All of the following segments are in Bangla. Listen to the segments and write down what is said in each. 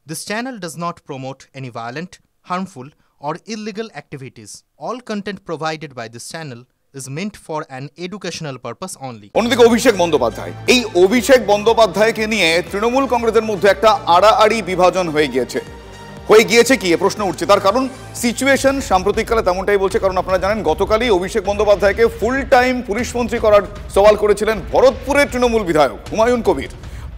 This channel does not promote any violent, harmful, or illegal activities. All content provided by this channel is meant for an educational purpose only. অন্যদিকে অভিষেক বন্দ্যোপাধ্যায়, এই অভিষেক বন্দ্যোপাধ্যায়কে নিয়ে তৃণমূল কংগ্রেসের মধ্যে একটা আড়াআড়ি বিভাজন হয়ে গিয়েছে কি প্রশ্ন উঠছে। তার কারণ সিচুয়েশন সাম্প্রতিককালে তেমনটাই বলছে। কারণ আপনারা জানেন গতকালই অভিষেক বন্দ্যোপাধ্যায়কে ফুল টাইম পুলিশ মন্ত্রী করার সওয়াল করেছিলেন ভরতপুরের তৃণমূল বিধায়ক হুমায়ুন কবির।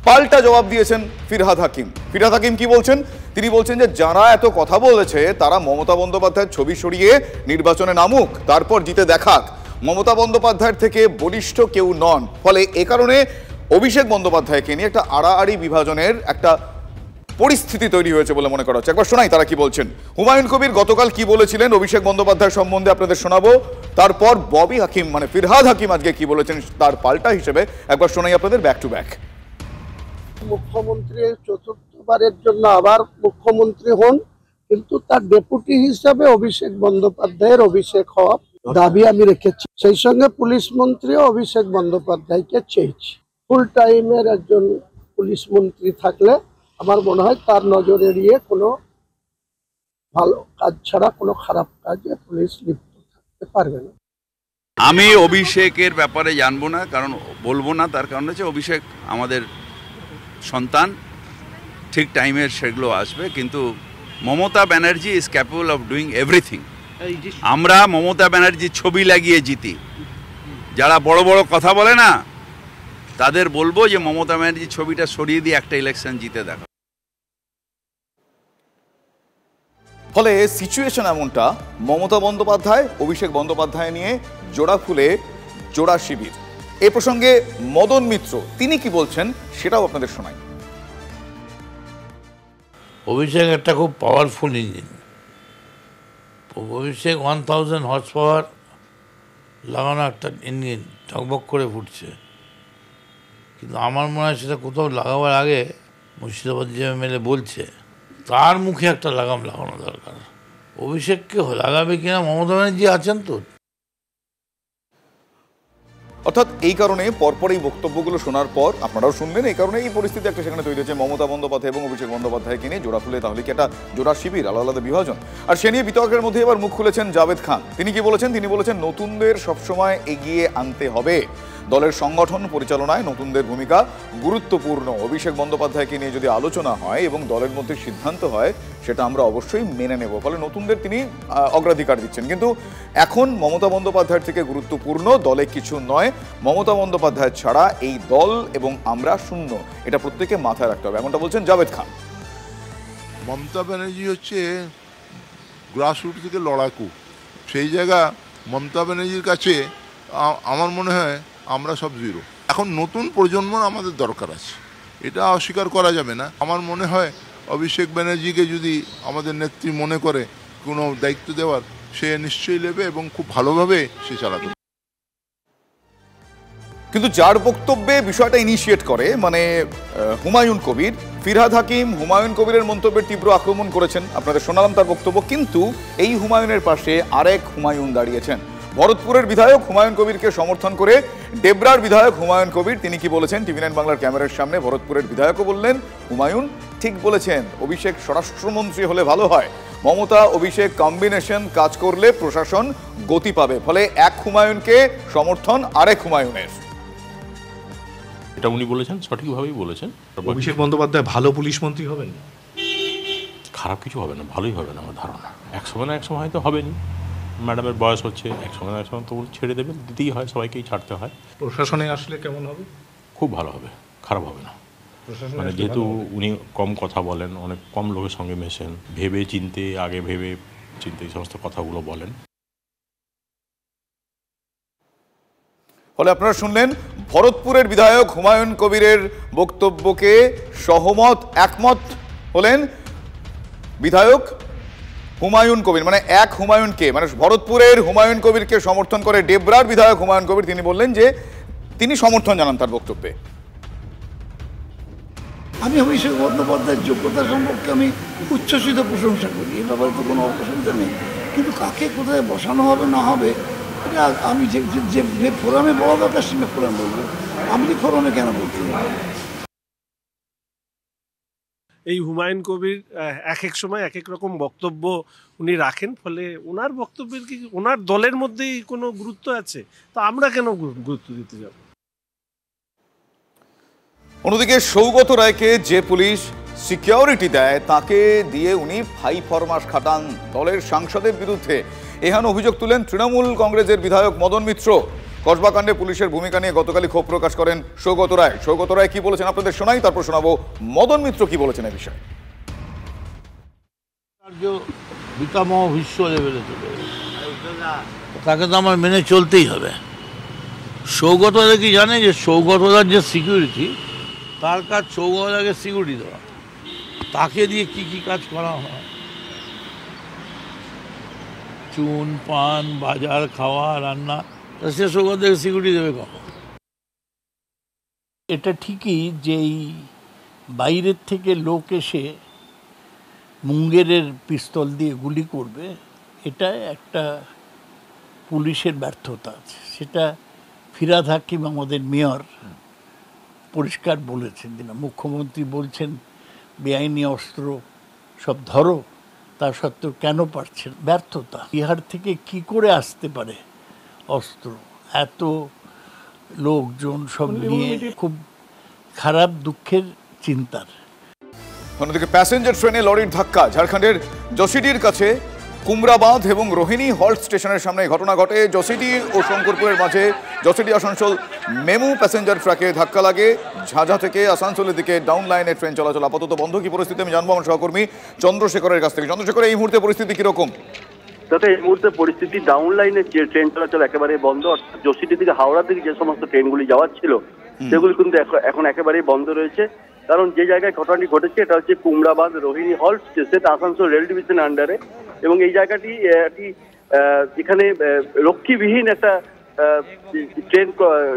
পাল্টা জবাব দিয়েছেন ফিরহাদ হাকিম। ফিরহাদ হাকিম কি বলছেন? তিনি বলছেন যে যারা এত কথা বলেছে তারা মমতা বন্দ্যোপাধ্যায়ের ছবি সরিয়ে নির্বাচনে নামুক, তারপর জিতে দেখাক। মমতা বন্দ্যোপাধ্যায়ের থেকে বলিষ্ঠ কেউ নন। ফলে এ কারণে অভিষেক বন্দ্যোপাধ্যায়কে নিয়ে একটা আড়াআড়ি বিভাজনের একটা পরিস্থিতি তৈরি হয়েছে বলে মনে করা হচ্ছে। একবার শোনাই তারা কি বলছেন। হুমায়ুন কবির গতকাল কি বলেছিলেন অভিষেক বন্দ্যোপাধ্যায় সম্বন্ধে আপনাদের শোনাবো। তারপর ববি হাকিম মানে ফিরহাদ হাকিম আজকে কি বলেছেন তার পাল্টা হিসেবে একবার শোনাই আপনাদের ব্যাক টু ব্যাক। মুখ্যমন্ত্রী চতুর্থবারের জন্য আবার মুখ্যমন্ত্রী হন, কিন্তু তার ডেপুটি হিসাবে অভিষেক বন্দ্যোপাধ্যায়ের অভিষেক হওয়া দাবি আমি রেখেছি। সেই সঙ্গে পুলিশ মন্ত্রীও অভিষেক বন্দ্যোপাধ্যায়কে চেয়েছি। ফুল টাইমের একজন পুলিশ মন্ত্রী থাকলে আমার মনে হয় তার নজর এড়িয়ে কোনো ভালো কাজ ছাড়া কোনো খারাপ কাজে পুলিশ লিপ্ত থাকতে পারবে না। আমি অভিষেকের ব্যাপারে জানবো না, কারণ বলবো না। তার কারণ হচ্ছে অভিষেক আমাদের সন্তান, ঠিক টাইমের সেগুলো আসবে। কিন্তু Mamata Banerjee is capable of doing everything. আমরা মমতা ব্যানার্জির ছবি লাগিয়ে জিতি। যারা বড় বড় কথা বলে না তাদের বলবো যে মমতা ব্যানার্জির ছবিটা সরিয়ে দিয়ে একটা ইলেকশন জিতে দেখা। ফলে সিচুয়েশন এমনটা, মমতা বন্দ্যোপাধ্যায় অভিষেক বন্দ্যোপাধ্যায় নিয়ে জোড়া ফুলে জোড়া শিবির। এ প্রসঙ্গে মদন মিত্র তিনি কি বলছেন সেটাও আপনাদের শোনাই। অভিষেক একটা খুব পাওয়ারফুল ইঞ্জিন। অভিষেক 1000 হর্স পাওয়ার লাগানো একটা ইঞ্জিন, টকবক করে ফুটছে। কিন্তু আমার মনে হয় সেটা কোথাও লাগাবার আগে মুর্শিদাবাদ যে এমএলএ বলছে তার মুখে একটা লাগাম লাগানো দরকার। অভিষেককে লাগাবে কিনা মমতা ব্যানার্জি আছেন তো। অর্থাৎ এই কারণে পরপর এই বক্তব্যগুলো শোনার পর আপনারাও শুনলেন, এই কারণে এই পরিস্থিতি একটা সেখানে তৈরি হয়েছে। মমতা বন্দ্যোপাধ্যায় এবং অভিষেক বন্দ্যোপাধ্যায়কে নিয়ে জোড়া ফুলে তাহলে কি একটা জোড়া শিবির, আলাদা আলাদা বিভাজন। আর সে নিয়ে বিতর্কের মধ্যে এবার মুখ খুলেছেন জাভেদ খান। তিনি কি বলেছেন? তিনি বলেছেন নতুনদের সবসময় এগিয়ে আনতে হবে। দলের সংগঠন পরিচালনায় নতুনদের ভূমিকা গুরুত্বপূর্ণ। অভিষেক বন্দ্যোপাধ্যায়কে নিয়ে যদি আলোচনা হয় এবং দলের মধ্যে সিদ্ধান্ত হয় সেটা আমরা অবশ্যই মেনে নেব। ফলে নতুনদের তিনি অগ্রাধিকার দিচ্ছেন। কিন্তু এখন মমতা বন্দ্যোপাধ্যায়ের থেকে গুরুত্বপূর্ণ দলে কিছু নয়। মমতা বন্দ্যোপাধ্যায় ছাড়া এই দল এবং আমরা শূন্য, এটা প্রত্যেকে মাথায় রাখতে হবে, এমনটা বলছেন জাভেদ খান। মমতা ব্যানার্জি হচ্ছে গ্রাসরুট থেকে লড়াকু। সেই জায়গা মমতা ব্যানার্জির কাছে আমার মনে হয় আমরা সব জিরো। এখন নতুন প্রজন্মর আমাদের দরকার আছে, এটা অস্বীকার করা যাবে না। আমার মনে হয় অভিষেক ব্যানার্জিকে যদি আমাদের নেত্রী মনে করে কোনো দায়িত্ব দেওয়ার, সে নিশ্চয়ই নেবে এবং খুব ভালোভাবে সে চালাবে। কিন্তু যার বক্তব্যে বিষয়টা ইনিশিয়েট করে মানে হুমায়ুন কবির, ফিরহাদ হাকিম হুমায়ুন কবিরের মন্তব্যের তীব্র আক্রমণ করেছেন। আপনাদের শোনালাম তার বক্তব্য। কিন্তু এই হুমায়ুনের পাশে আরেক হুমায়ুন দাঁড়িয়েছেন। ভরতপুরের বিধায়ক হুমায়ুন কবিরকে সমর্থন করে ডেবরার বিধায়ক হুমায়ুন কবির তিনি কি বলেছেন টিভি9 বাংলার ক্যামেরার সামনে। ভরতপুরের বিধায়কও বললেন হুমায়ুন ঠিক বলেছেন, অভিষেক স্বরাষ্ট্রমন্ত্রী হলে ভালো হয়। মমতা অভিষেক কম্বিনেশন কাজ করলে প্রশাসন গতি পাবে। ফলে এক হুমায়ুনকে সমর্থন আরেক হুমায়ুনের। এটা উনি বলেছেন, সঠিকভাবেই বলেছেন। অভিষেক বন্দ্যোপাধ্যায় ভালো পুলিশ মন্ত্রী হবেন? খারাপ কিছু হবে না, ভালোই হবে না আমার ধারণা। এক সময় না এক সময় হয়তো হবেনি। ম্যাডামের বয়স হচ্ছে, এক সময় না এক সময় তো ছেড়ে দেবেন, দিতেই হয়, সবাইকেই ছাড়তে হয়। প্রশাসনে আসলে কেমন হবে? খুব ভালো হবে, খারাপ হবে না। মানে যেহেতু উনি কম কথা বলেন, অনেক কম লোকের সঙ্গে মেশেন, ভেবে চিনতে এই সমস্ত কথাগুলো বলেন। ফলে আপনারা শুনলেন ভরতপুরের বিধায়ক হুমায়ুন কবিরের বক্তব্যকে একমত হলেন বিধায়ক হুমায়ুন কবির। মানে এক হুমায়ুনকে, মানে ভরতপুরের হুমায়ুন কবিরকে সমর্থন করে ডেবরার বিধায়ক হুমায়ুন কবির তিনি বললেন যে তিনি সমর্থন জানান তার বক্তব্যে। আমি অভিষেক বন্দ্যোপাধ্যায়ের যোগ্যতা সম্পর্কে আমি উচ্ছ্বসিত প্রশংসা করি, এ ব্যাপারে তো কোনো অসুবিধা নেই। কিন্তু কাকে কোথায় বসানো হবে না হবে এটা আমি যে ফোরামে বলা দরকার সে ফোরাম বলবো, আমি ফোরামে কেন বলতে হবে? এই হুমায়ুন কবির এক এক সময় এক এক রকম বক্তব্য উনি রাখেন, ফলে ওনার বক্তব্যের কি ওনার দলের মধ্যেই কোনো গুরুত্ব আছে? তো আমরা কেন গুরুত্ব দিতে যাব? অন্যদিকে সৌগত রায়কে যে পুলিশ সিকিউরিটি দেয় তাকে দিয়ে উনি ফাই ফরমাস খাটান দলের সাংসদের বিরুদ্ধে, এহেন অভিযোগ তুলেন তৃণমূল কংগ্রেসের বিধায়ক মদন মিত্র। কসবাকাণ্ডে পুলিশের ভূমিকা নিয়ে গতকালই ক্ষোভ প্রকাশ করেন সৌগত রায়। সৌগত রায় কি বলেছেন আপনাদের শোনাই, তারপর শোনাবো মদন মিত্র কি বলেছেন এ বিষয়ে। পিতামহ বিশ্ব লেভেলে চলে তাকে তো আমার মেনে চলতেই হবে। সৌগতদা কি জানে যে সৌগতদার যে সিকিউরিটি, তার কাজ সৌগতদাকে সিকিউরিটি দেওয়া, তাকে দিয়ে কি কি কাজ করা হয়, চুন পান বাজার খাওয়া রান্না, তা সে সৌগতদাকে সিকিউরিটি দেবে কখন? এটা ঠিকই যে এই বাইরের থেকে লোক এসে মুঙ্গেরের পিস্তল দিয়ে গুলি করবে, এটা একটা পুলিশের ব্যর্থতা আছে। সেটা ফিরহাদ হাকিম আমাদের মেয়র পরিষ্কার বলেছেন, মুখ্যমন্ত্রী বলছেন বেআইনি অস্ত্র সব ধরো, তা সত্ত্বেও কেন পারছেন? ব্যর্থতা। বিহার থেকে কি করে আসতে পারে অস্ত্র? এত লোকজন সব নিয়ে খুব খারাপ, দুঃখের, চিন্তার। অন্যদিকে প্যাসেঞ্জার ট্রেনে লরির ধাক্কা, ঝাড়খণ্ডের জসিডির কাছে কুমড়াবাঁধ এবং রোহিণী হল্ট স্টেশনের সামনে ঘটনা ঘটে। জসিডি ও শঙ্করপুরের মাঝে জসিডি আসানসোল মেমু প্যাসেঞ্জার ট্রাকে ধাক্কা লাগে। ঝাঁঝা থেকে আসানসোলের দিকে ডাউন লাইনে ট্রেন চলাচল আপাতত বন্ধ। কি পরিস্থিতি আমি জানবো আমার সহকর্মী চন্দ্রশেখরের কাছ থেকে। চন্দ্রশেখর, এই মুহূর্তে পরিস্থিতি কিরকম? তাতে এই মুহূর্তে পরিস্থিতি ডাউন লাইনে যে ট্রেন চলাচল একেবারে বন্ধ। অর্থাৎ জসিডি থেকে হাওড়ার দিকে যে সমস্ত ট্রেনগুলি যাওয়ার ছিল সেগুলি কিন্তু এখন একেবারেই বন্ধ রয়েছে। কারণ যে জায়গায় ঘটনাটি ঘটেছে এটা হচ্ছে Kumrabandh Rohini halt station, Asansol rail division আন্ডারে। এবং এই জায়গাটি এখানে রক্ষীবিহীন একটা ট্রেন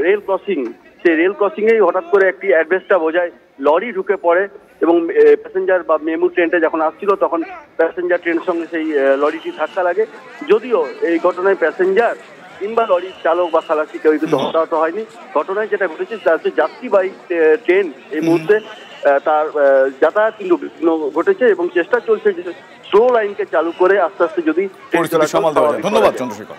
রেল ক্রসিং, সেই রেল ক্রসিংয়েই হঠাৎ করে একটি অ্যাডভেস্টা বোঝায় লরি ঢুকে পড়ে এবং প্যাসেঞ্জার বা মেমু ট্রেনটা যখন আসছিল তখন প্যাসেঞ্জার ট্রেনের সঙ্গে সেই লরিটি ধাক্কা লাগে। যদিও এই ঘটনায় প্যাসেঞ্জার কিংবা লরির চালক বা খালাসি কেউ কিন্তু হতাহত হয়নি। ঘটনায় যেটা ঘটেছে তা হচ্ছে যাত্রীবাহী ট্রেন এই মুহূর্তে তার যাতায়াত কিন্তু বিঘ্ন ঘটেছে এবং চেষ্টা চলছে যে স্লো লাইনকে চালু করে আস্তে আস্তে যদি পরিস্থিতি সামাল দেওয়া যায়। ধন্যবাদ চন্দ্রশেখর।